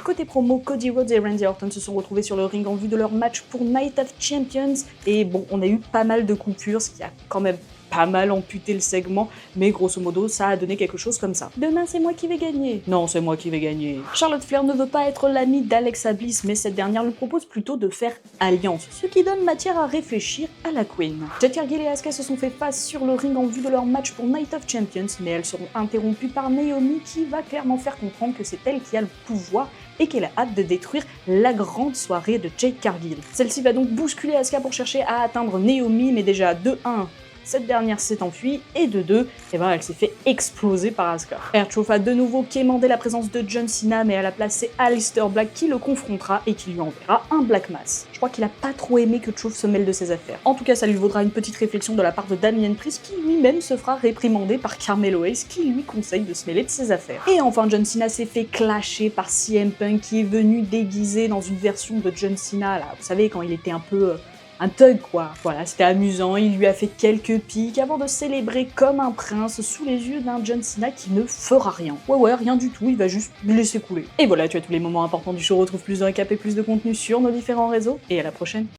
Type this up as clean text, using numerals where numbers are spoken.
Côté promo, Cody Rhodes et Randy Orton se sont retrouvés sur le ring en vue de leur match pour Night of Champions. Et bon, on a eu pas mal de coupures, ce qui a quand même pas mal amputé le segment, mais grosso modo, ça a donné quelque chose comme ça. Demain, c'est moi qui vais gagner. Non, c'est moi qui vais gagner. Charlotte Flair ne veut pas être l'amie d'Alexa Bliss, mais cette dernière lui propose plutôt de faire alliance, ce qui donne matière à réfléchir à la Queen. Jade Cargill et Asuka se sont fait face sur le ring en vue de leur match pour Night of Champions, mais elles seront interrompues par Naomi qui va clairement faire comprendre que c'est elle qui a le pouvoir et qu'elle a hâte de détruire la grande soirée de Jade Cargill. Celle-ci va donc bousculer Asuka pour chercher à atteindre Naomi, mais déjà de 1, cette dernière s'est enfuie, et de 2, elle s'est fait exploser par Asuka. R-Truth a de nouveau quémandé la présence de John Cena, mais à la place c'est Aleister Black qui le confrontera et qui lui enverra un Black Mass. Je crois qu'il a pas trop aimé que Truth se mêle de ses affaires. En tout cas, ça lui vaudra une petite réflexion de la part de Damien Priest qui lui-même se fera réprimander par Carmelo Hayes qui lui conseille de se mêler de ses affaires. Et enfin, John Cena s'est fait clasher par CM Punk qui est venu déguisé dans une version de John Cena, là, vous savez, quand il était un peu un thug quoi. Voilà, c'était amusant, il lui a fait quelques piques avant de célébrer comme un prince sous les yeux d'un John Cena qui ne fera rien. Ouais, rien du tout, il va juste laisser couler. Et voilà, tu as tous les moments importants du show, retrouve plus de récap et plus de contenu sur nos différents réseaux, et à la prochaine.